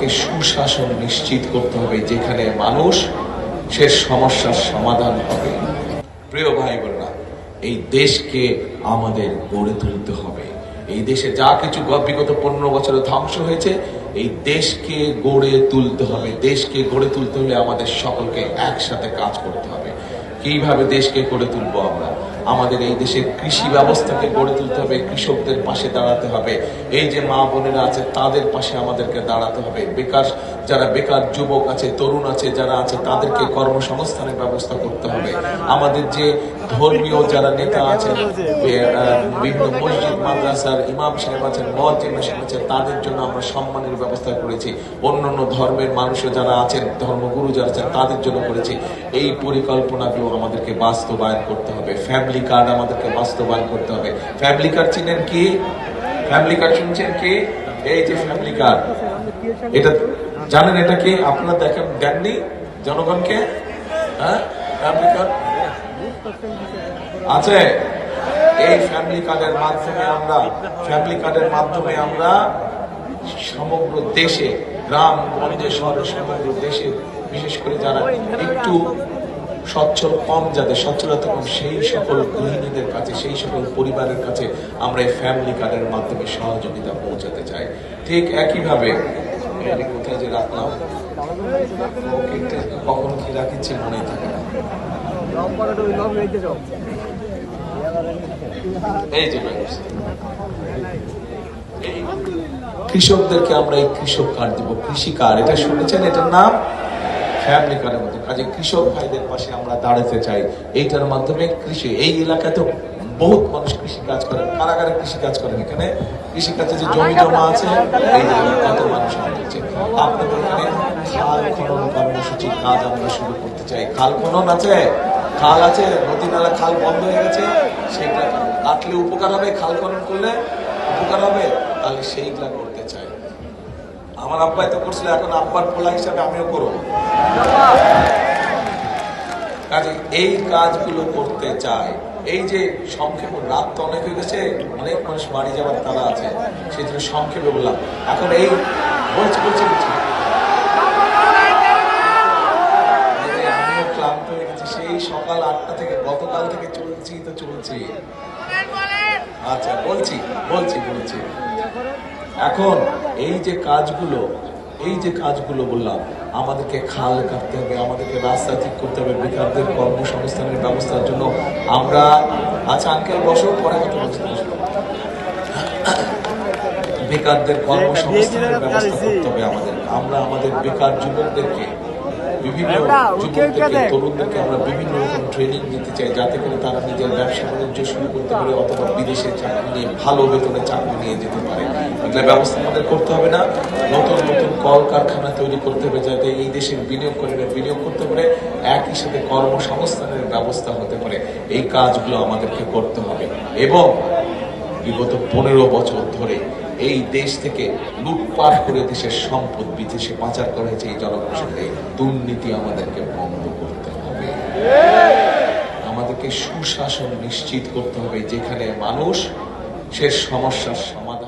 আমাদেরকে সুশাসন নিশ্চিত করতে হবে, যেখানে মানুষ সে সমস্যার সমাধান হবে। প্রিয় ভাই বোনেরা, এই দেশকে আমাদের গড়ে তুলতে হবে। এই দেশে যা কিছু বিগত 15 বছরে ধ্বংস হয়েছে, এই দেশকে গড়ে তুলতে হবে। দেশকে গড়ে তুলতে হলে আমাদের সকলকে একসাথে কাজ করতে হবে। কিভাবে দেশকে গড়ে তুলবো আমরা? আমাদের এই দেশের কৃষি ব্যবস্থাকে গড়ে তুলতে হবে, কৃষকদের পাশে দাঁড়াতে হবে। এই যে মা বোনেরা আছে তাদের পাশে আমাদেরকে দাঁড়াতে হবে। যারা বেকার যুবক আছে, তরুণ আছে, যারা আছে তাদেরকে কর্মসংস্থানের ব্যবস্থা করতে হবে। আমাদের যে ধর্মীয় যারা নেতা আছেন, বিভিন্ন মসজিদ মাদ্রাসার ইমাম সাহেব আছেন, মুয়াজ্জিন সাহেব আছেন, তাদের জন্য আমরা সম্মানের ব্যবস্থা করেছি। অন্যান্য ধর্মের মানুষও যারা আছেন, ধর্মগুরু যারা আছেন, তাদের জন্য করেছি। এই পরিকল্পনাগুলো আমাদেরকে বাস্তবায়ন করতে হবে। ফ্যামিলি কার্ড আমাদেরকে বাস্তবায়ন করতে হবে। ফ্যামিলি কার্ড চিনেন কি? ফ্যামিলি কার্ড শুনছেন কি? এই যে ফ্যামিলি কার্ড, এটা জানেন এটা কি? আপনারা দেখেন, দেননি জনগণকে? হ্যাঁ, ফ্যামিলি কার্ড আছে। এই ফ্যামিলি কার্ডের মাধ্যমে আমরা সমগ্র দেশে, গ্রাম গঞ্জে, শহরে, সমগ্র দেশে, বিশেষ করে যারা একটু সচ্ছল কম, যাদের সচ্ছলতা কম, সেই সকল গৃহিণীদের কাছে, সেই সকল পরিবারের কাছে আমরা এই ফ্যামিলি কার্ডের মাধ্যমে সহযোগিতা পৌঁছাতে চাই। ঠিক একইভাবে কোথায় যে রাখলাম, কখন কি রাখিছি মনে থাকে না। এই যে কৃষকদেরকে আমরা এই কৃষক কার্ড দিব, কৃষি কার্ড, এটা শুনেছেন? এটার নাম ফ্যামিলি কার্ডের মধ্যে। কাজে কৃষক ভাইদের পাশে আমরা দাঁড়াতে চাই। এইটার মাধ্যমে কৃষি, এই এলাকায় তো বহুত মানুষ কৃষি কাজ করেন। কারাগারে কৃষি কাজ করেন। এখানে কৃষি কাজে যে জমি জমা আছে, এই কত মানুষ হচ্ছে। আপনাদের এখানে খাল খনন কর্মসূচি কাজ আমরা শুরু করতে চাই। খাল খনন আছে, খাল আছে, নদী নালা খাল বন্ধ হয়ে গেছে, সেটা কাটলে উপকার হবে, খাল খনন করলে উপকার হবে, তাহলে সেইগুলা করতে চাই। আমার আব্বাই তো করছিল, এখন আব্বার পোলা হিসাবে আমিও করবো। কাজে এই কাজগুলো করতে চাই। এই যে সংক্ষেপে, রাত তো অনেক হয়ে গেছে, অনেক মানুষ বাড়ি যাবার তারা আছে, সেই জন্য সংক্ষেপে বললাম। এখন এই বলছি আমিও ক্লান্ত হয়ে গেছি, সেই সকাল 8টা থেকে, গতকাল থেকে চলছি। আচ্ছা, বলছি। এখন এই যে কাজগুলো বললাম, আমাদেরকে খাল কাটতে হবে, আমাদেরকে রাস্তা ঠিক করতে হবে, বেকারদের কর্মসংস্থানের ব্যবস্থার জন্য আমরা, আচ্ছা আঙ্কেল বসো, পরে কথা বলছি। বেকারদের কর্মসংস্থানের ব্যবস্থা করতে হবে আমরা আমাদের বেকার যুবকদেরকে, বিভিন্ন যুবকদেরকে, তরুণদেরকে আমরা বিভিন্ন রকম ট্রেনিং দিতে চাই, যাতে করে তারা নিজের ব্যবসা বাণিজ্য শুরু করতে পারে, অথবা বিদেশে চাকরি নিয়ে, ভালো বেতনে চাকরি নিয়ে যেতে পারে। এগুলো ব্যবস্থা আমাদের করতে হবে না? নতুন কলকারখানা তৈরি করতে হবে, যাতে এই দেশের বিনিয়োগ করতে পারে, একই সাথে কর্মসংস্থানের ব্যবস্থা হতে পারে। এই কাজগুলো আমাদেরকে করতে হবে। এবং বিগত 15 বছর ধরে এই দেশ থেকে লুটপাট করে দেশের সম্পদ বিদেশে পাচার করা হয়েছে, এই জনগোষ্ঠীর এই দুর্নীতি আমাদেরকে বন্ধ করতে হবে। আমাদেরকে সুশাসন নিশ্চিত করতে হবে, যেখানে মানুষ সে সমস্যার সমাধান